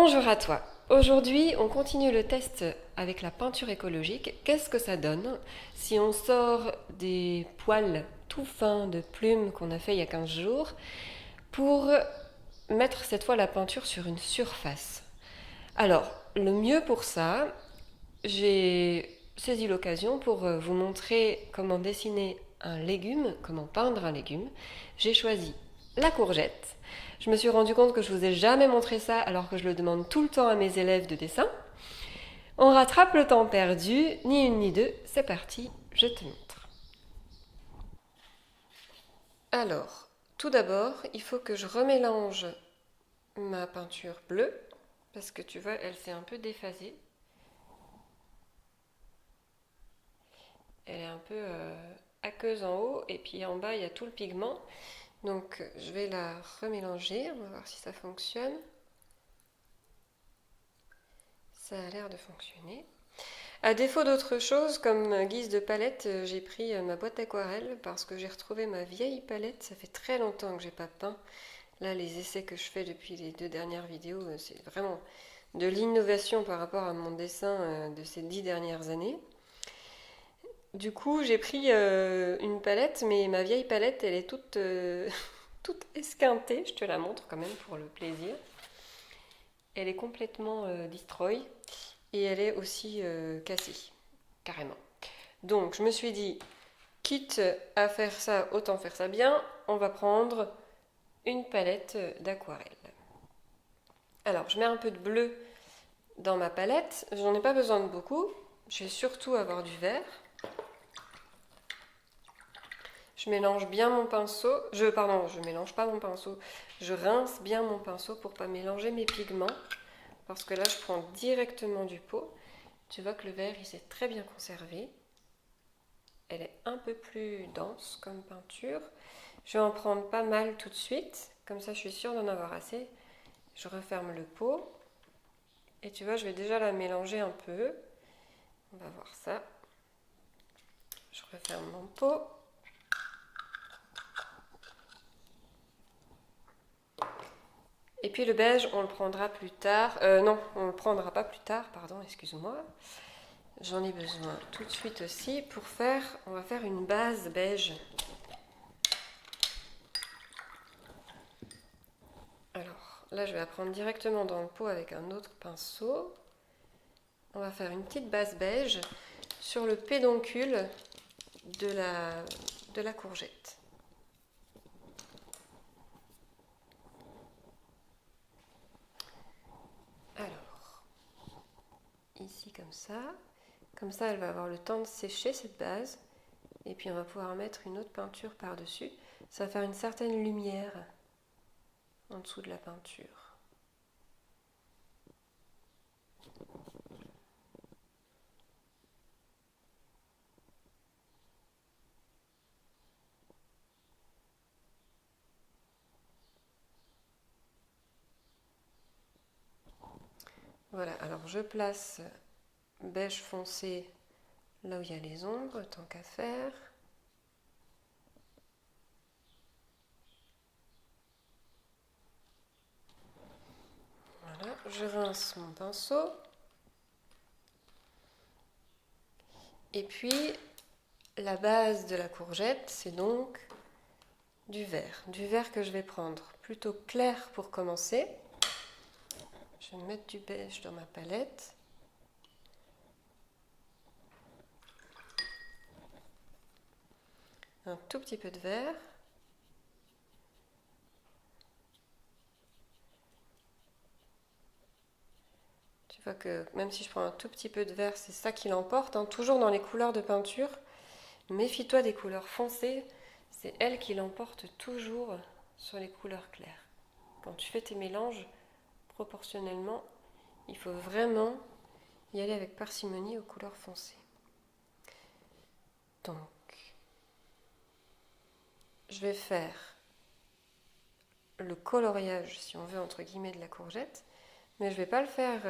Bonjour à toi. Aujourd'hui, on continue le test avec la peinture écologique. Qu'est-ce que ça donne si on sort des poils tout fins de plumes qu'on a fait il y a 15 jours pour mettre cette fois la peinture sur une surface? Alors, le mieux pour ça, j'ai saisi l'occasion pour vous montrer comment dessiner un légume, comment peindre un légume. J'ai choisi la courgette. Je me suis rendu compte que je vous ai jamais montré ça alors que je le demande tout le temps à mes élèves de dessin. On rattrape le temps perdu, ni une ni deux, c'est parti, je te montre. Alors, tout d'abord, il faut que je remélange ma peinture bleue parce que tu vois, elle s'est un peu déphasée. Elle est un peu aqueuse en haut et puis en bas il y a tout le pigment. Donc je vais la remélanger, on va voir si ça fonctionne. Ça a l'air de fonctionner. À défaut d'autre chose, comme guise de palette, j'ai pris ma boîte d'aquarelle parce que j'ai retrouvé ma vieille palette. Ça fait très longtemps que j'ai pas peint. Là, les essais que je fais depuis les 2 dernières vidéos, c'est vraiment de l'innovation par rapport à mon dessin de ces 10 dernières années. Du coup, j'ai pris une palette, mais ma vieille palette, elle est toute, toute esquintée. Je te la montre quand même pour le plaisir. Elle est complètement destroy et elle est aussi cassée, carrément. Donc, je me suis dit, quitte à faire ça, autant faire ça bien. On va prendre une palette d'aquarelle. Alors, je mets un peu de bleu dans ma palette. J'en ai pas besoin de beaucoup. Je vais surtout avoir du vert. Je mélange bien mon pinceau. Je mélange pas mon pinceau. Je rince bien mon pinceau pour pas mélanger mes pigments. Parce que là, je prends directement du pot. Tu vois que le vert, il s'est très bien conservé. Elle est un peu plus dense comme peinture. Je vais en prendre pas mal tout de suite. Comme ça, je suis sûre d'en avoir assez. Je referme le pot. Et tu vois, je vais déjà la mélanger un peu. On va voir ça. Je referme mon pot. Et puis le beige, on le prendra plus tard. Non, on le prendra pas plus tard, pardon, excuse-moi. J'en ai besoin tout de suite aussi pour faire, on va faire une base beige. Alors là, je vais la prendre directement dans le pot avec un autre pinceau. On va faire une petite base beige sur le pédoncule de la courgette. Alors, ici comme ça. Comme ça, elle va avoir le temps de sécher cette base. Et puis on va pouvoir mettre une autre peinture par-dessus. Ça va faire une certaine lumière en dessous de la peinture. Voilà, alors je place beige foncé là où il y a les ombres, tant qu'à faire. Voilà, je rince mon pinceau. Et puis, la base de la courgette, c'est donc du vert. Du vert que je vais prendre plutôt clair pour commencer. Je vais mettre du beige dans ma palette. Un tout petit peu de vert. Tu vois que même si je prends un tout petit peu de vert, c'est ça qui l'emporte, hein. Toujours dans les couleurs de peinture. Méfie-toi des couleurs foncées, c'est elles qui l'emportent toujours sur les couleurs claires. Quand tu fais tes mélanges, proportionnellement, il faut vraiment y aller avec parcimonie aux couleurs foncées. Donc, je vais faire le coloriage, si on veut, entre guillemets, de la courgette, mais je ne vais pas le faire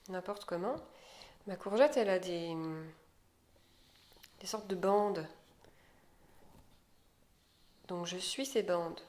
n'importe comment. Ma courgette, elle a des sortes de bandes. Donc je suis ces bandes.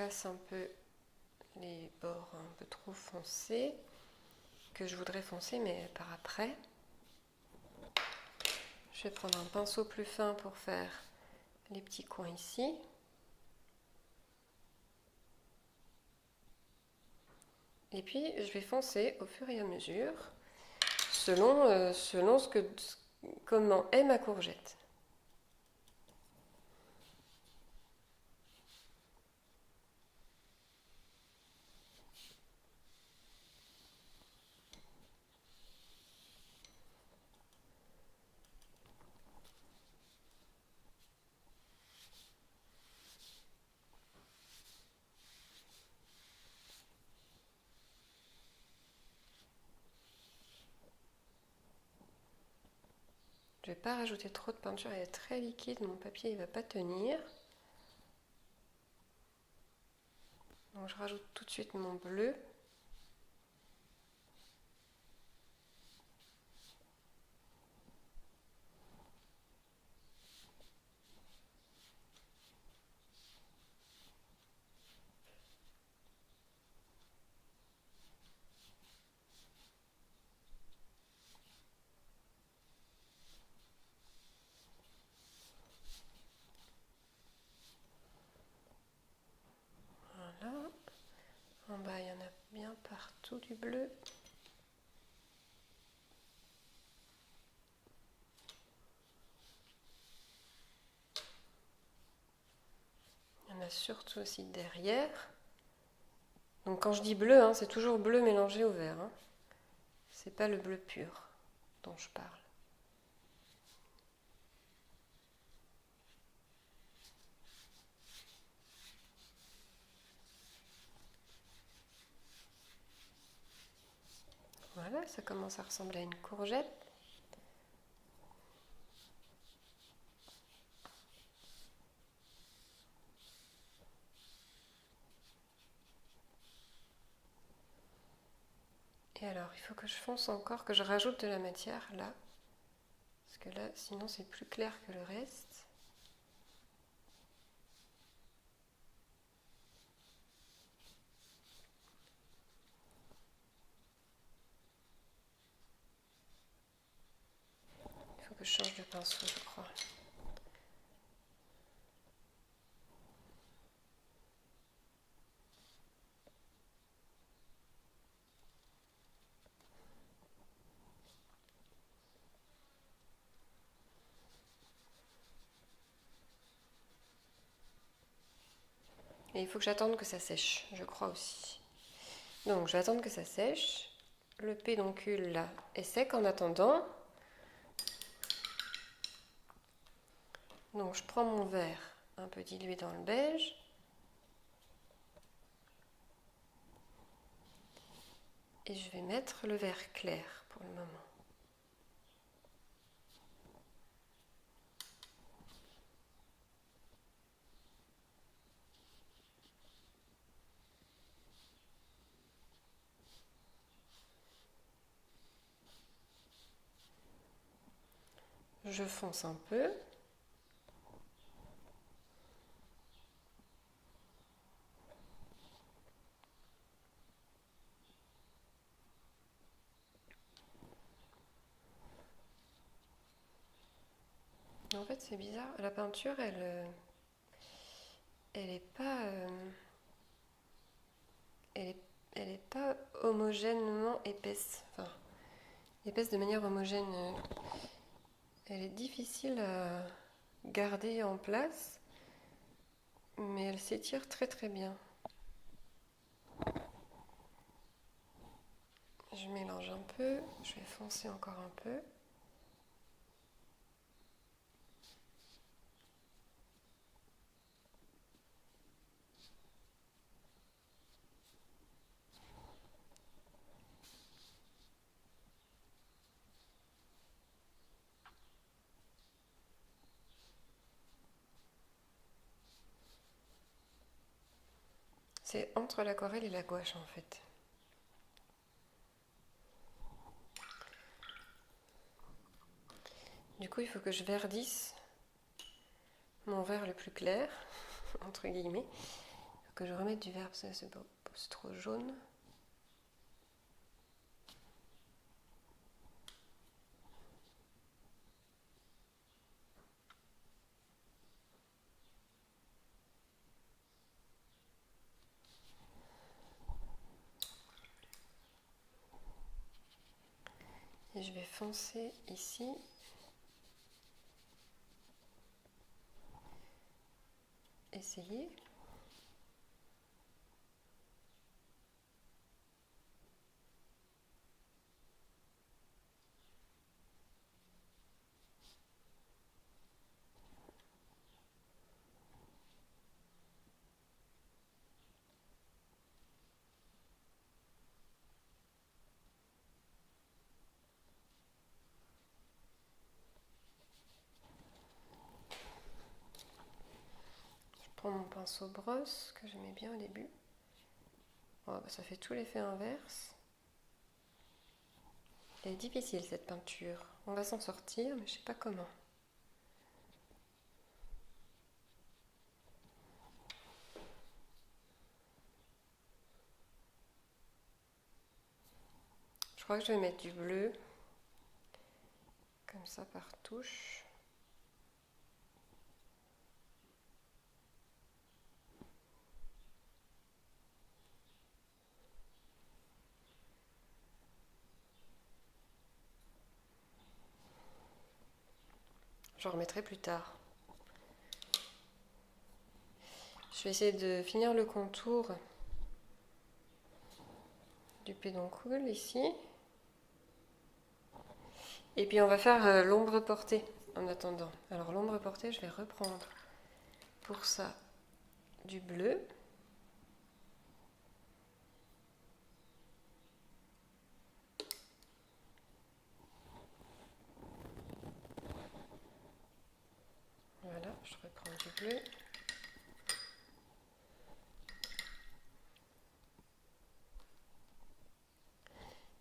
casse un peu les bords un peu trop foncés, que je voudrais foncer mais par après. Je vais prendre un pinceau plus fin pour faire les petits coins ici. Et puis je vais foncer au fur et à mesure, selon comment est ma courgette. Je ne vais pas rajouter trop de peinture, elle est très liquide, mon papier il va pas tenir. Donc je rajoute tout de suite mon bleu. Voilà. En bas il y en a bien partout du bleu. Il y en a surtout aussi derrière. Donc quand je dis bleu, hein, c'est toujours bleu mélangé au vert. Hein. C'est pas le bleu pur dont je parle. Voilà, ça commence à ressembler à une courgette. Et alors, il faut que je fonce encore, que je rajoute de la matière là. Parce que là, sinon c'est plus clair que le reste. Il faut que je change de pinceau, je crois. Et il faut que j'attende que ça sèche, je crois aussi. Donc, je vais attendre que ça sèche. Le pédoncule là est sec en attendant. Donc, je prends mon verre un peu dilué dans le beige. Et je vais mettre le vert clair pour le moment. Je fonce un peu. En fait, c'est bizarre. La peinture, elle est pas, elle est pas homogènement épaisse. Enfin, épaisse de manière homogène. Elle est difficile à garder en place, mais elle s'étire très très bien. Je mélange un peu, je vais foncer encore un peu. C'est entre l'aquarelle et la gouache en fait. Du coup, il faut que je verdisse mon vert le plus clair, entre guillemets, que je remette du vert parce que c'est trop jaune. Et je vais foncer ici. Essayer. Je prends mon pinceau brosse que j'aimais bien au début. Oh, bah, ça fait tout l'effet inverse. Elle est difficile cette peinture. On va s'en sortir, mais je sais pas comment. Je crois que je vais mettre du bleu, comme ça par touche. J'en remettrai plus tard. Je vais essayer de finir le contour du pédoncule ici. Et puis on va faire l'ombre portée en attendant. Alors l'ombre portée, je vais reprendre pour ça du bleu. Voilà, je reprends du bleu.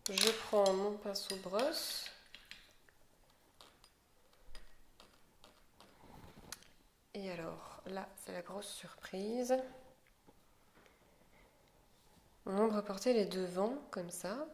Je prends mon pinceau brosse. Et alors, là, c'est la grosse surprise. Mon ombre portée, elle est devant, comme ça.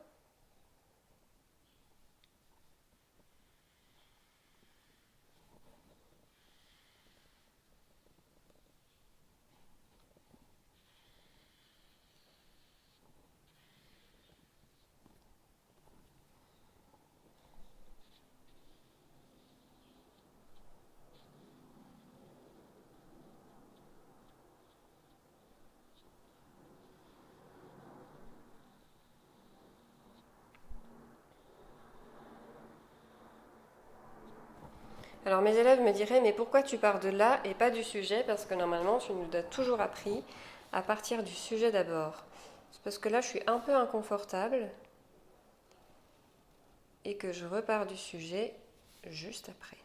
Alors mes élèves me diraient, mais pourquoi tu pars de là et pas du sujet? Parce que normalement, tu nous as toujours appris à partir du sujet d'abord. C'est parce que là, je suis un peu inconfortable et que je repars du sujet juste après.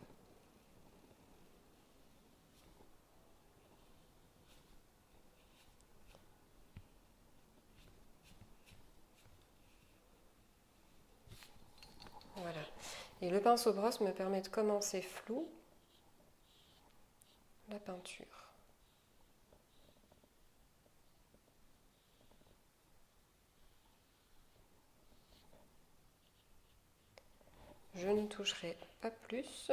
Voilà. Et le pinceau brosse me permet de commencer flou la peinture. Je ne toucherai pas plus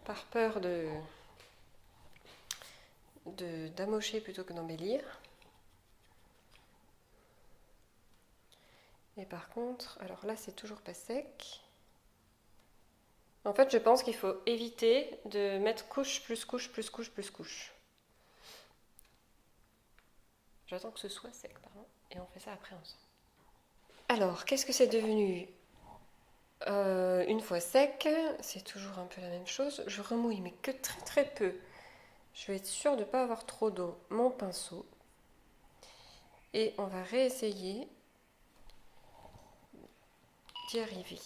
par peur d'amocher plutôt que d'embellir. Et par contre, alors là c'est toujours pas sec. En fait, je pense qu'il faut éviter de mettre couche plus couche plus couche plus couche. J'attends que ce soit sec, pardon, et on fait ça après ensemble. Alors, qu'est-ce que c'est devenu? Une fois sec, c'est toujours un peu la même chose. Je remouille, mais que très très peu. Je vais être sûre de ne pas avoir trop d'eau. Mon pinceau. Et on va réessayer d'y arriver.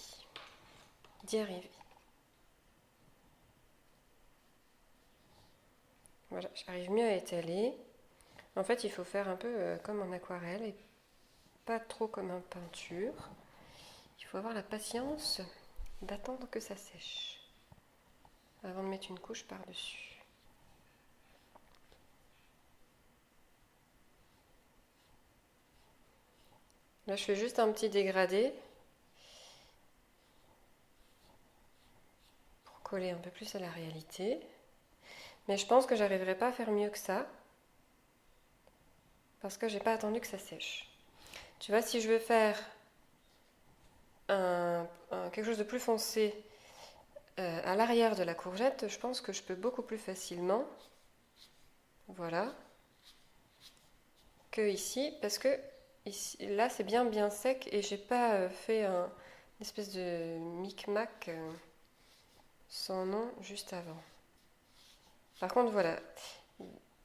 Voilà, j'arrive mieux à étaler. En fait, il faut faire un peu comme en aquarelle et pas trop comme en peinture. Il faut avoir la patience d'attendre que ça sèche avant de mettre une couche par-dessus. Là, je fais juste un petit dégradé pour coller un peu plus à la réalité. Mais je pense que j'arriverai pas à faire mieux que ça parce que j'ai pas attendu que ça sèche. Tu vois, si je veux faire quelque chose de plus foncé à l'arrière de la courgette, je pense que je peux beaucoup plus facilement, voilà, que ici, parce que ici, là c'est bien sec et j'ai pas fait une espèce de micmac sans nom juste avant. Par contre, voilà,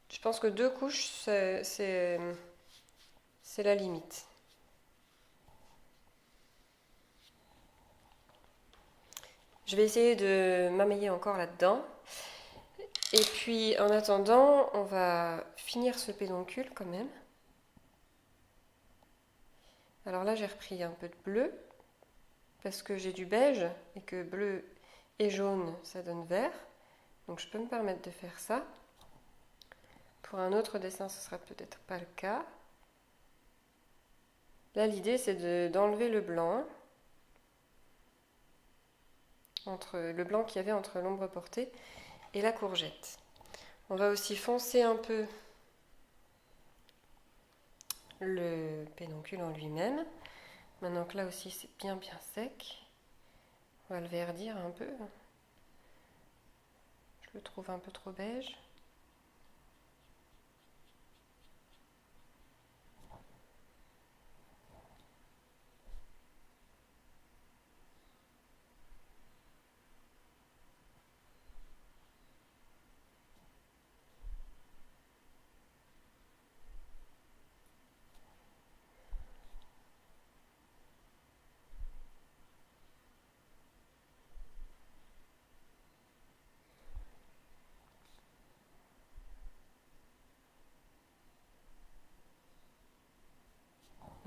je pense que 2 couches, c'est la limite. Je vais essayer de m'amailler encore là-dedans. Et puis, en attendant, on va finir ce pédoncule quand même. Alors là, j'ai repris un peu de bleu, parce que j'ai du beige, et que bleu et jaune, ça donne vert. Donc je peux me permettre de faire ça. Pour un autre dessin, ce sera peut-être pas le cas. Là, l'idée, c'est d'enlever le blanc. Entre le blanc qu'il y avait entre l'ombre portée et la courgette. On va aussi foncer un peu le pédoncule en lui-même. Maintenant que là aussi c'est bien sec, on va le verdir un peu. Je le trouve un peu trop beige.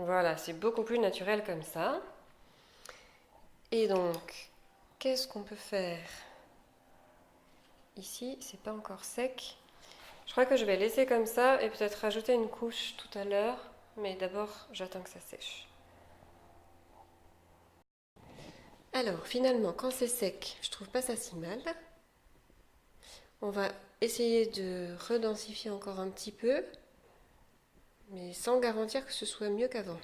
Voilà, c'est beaucoup plus naturel comme ça. Et donc, qu'est-ce qu'on peut faire? Ici, c'est pas encore sec. Je crois que je vais laisser comme ça et peut-être rajouter une couche tout à l'heure. Mais d'abord, j'attends que ça sèche. Alors, finalement, quand c'est sec, je trouve pas ça si mal. On va essayer de redensifier encore un petit peu, mais sans garantir que ce soit mieux qu'avant.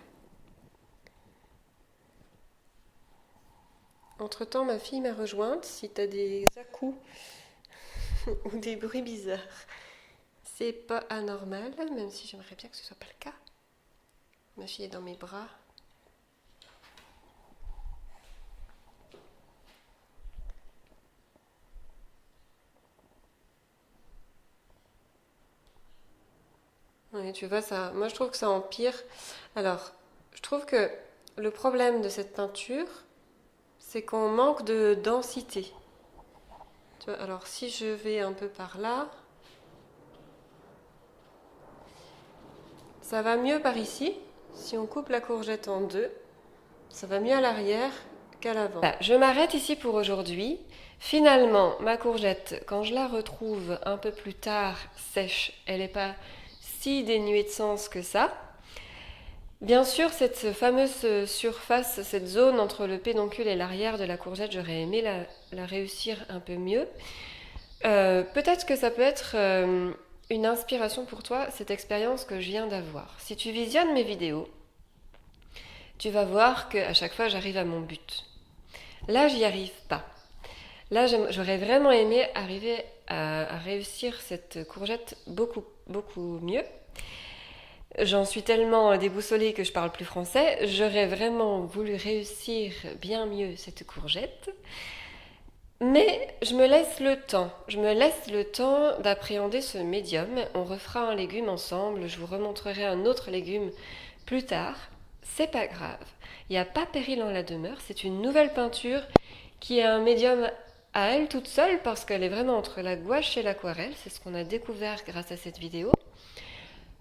Entre-temps, ma fille m'a rejointe. Si tu as des à-coups ou des bruits bizarres, c'est pas anormal, même si j'aimerais bien que ce soit pas le cas. Ma fille est dans mes bras. Oui, tu vois, ça, moi je trouve que ça empire. Alors, je trouve que le problème de cette peinture, c'est qu'on manque de densité. Tu vois, alors si je vais un peu par là, ça va mieux par ici. Si on coupe la courgette en deux, ça va mieux à l'arrière qu'à l'avant. Voilà, je m'arrête ici pour aujourd'hui. Finalement, ma courgette, quand je la retrouve un peu plus tard sèche, elle n'est pas si dénuée de sens que ça. Bien sûr, cette fameuse surface, cette zone entre le pédoncule et l'arrière de la courgette, j'aurais aimé la réussir un peu mieux. Peut-être que ça peut être une inspiration pour toi, cette expérience que je viens d'avoir. Si tu visionnes mes vidéos, tu vas voir qu'à chaque fois j'arrive à mon but. Là, j'y arrive pas. Là, j'aurais vraiment aimé arriver à réussir cette courgette beaucoup mieux. J'en suis tellement déboussolée que je parle plus français. J'aurais vraiment voulu réussir bien mieux cette courgette. Mais je me laisse le temps. Je me laisse le temps d'appréhender ce médium. On refera un légume ensemble. Je vous remontrerai un autre légume plus tard. C'est pas grave. Il n'y a pas péril en la demeure. C'est une nouvelle peinture qui est un médium à elle toute seule parce qu'elle est vraiment entre la gouache et l'aquarelle. C'est ce qu'on a découvert grâce à cette vidéo.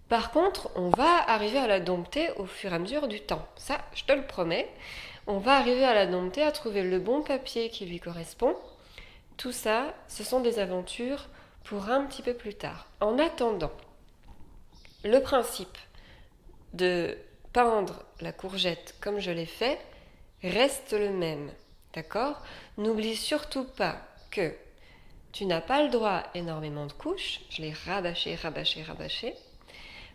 Par contre, on va arriver à la dompter au fur et à mesure du temps. Ça, je te le promets. On va arriver à la dompter, à trouver le bon papier qui lui correspond. Tout ça, ce sont des aventures pour un petit peu plus tard. En attendant, le principe de peindre la courgette comme je l'ai fait reste le même. D'accord? N'oublie surtout pas que tu n'as pas le droit à énormément de couches. Je l'ai rabâché, rabâché, rabâché.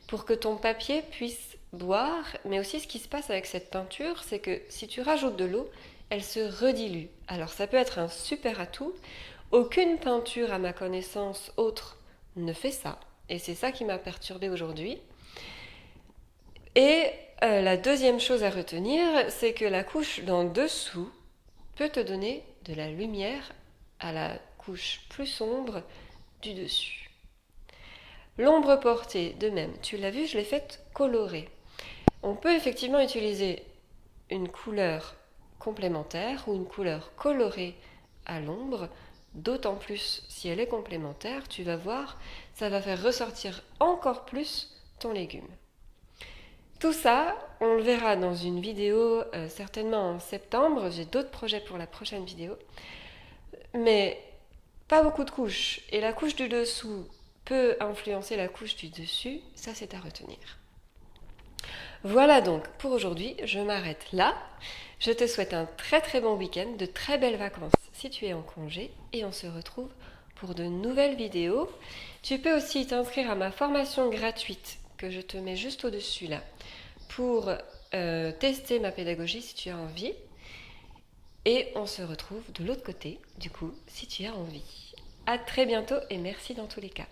Pour que ton papier puisse boire. Mais aussi ce qui se passe avec cette peinture, c'est que si tu rajoutes de l'eau, elle se redilue. Alors ça peut être un super atout. Aucune peinture à ma connaissance autre ne fait ça. Et c'est ça qui m'a perturbée aujourd'hui. Et la deuxième chose à retenir, c'est que la couche d'en dessous peut te donner de la lumière à la couche plus sombre du dessus. L'ombre portée, de même, tu l'as vu, je l'ai faite colorée. On peut effectivement utiliser une couleur complémentaire ou une couleur colorée à l'ombre, d'autant plus si elle est complémentaire, tu vas voir, ça va faire ressortir encore plus ton légume. Tout ça, on le verra dans une vidéo certainement en septembre. J'ai d'autres projets pour la prochaine vidéo. Mais pas beaucoup de couches. Et la couche du dessous peut influencer la couche du dessus. Ça, c'est à retenir. Voilà donc pour aujourd'hui. Je m'arrête là. Je te souhaite un très très bon week-end, de très belles vacances si tu es en congé. Et on se retrouve pour de nouvelles vidéos. Tu peux aussi t'inscrire à ma formation gratuite que je te mets juste au-dessus là pour tester ma pédagogie si tu as envie. Et on se retrouve de l'autre côté, du coup, si tu as envie. À très bientôt et merci dans tous les cas.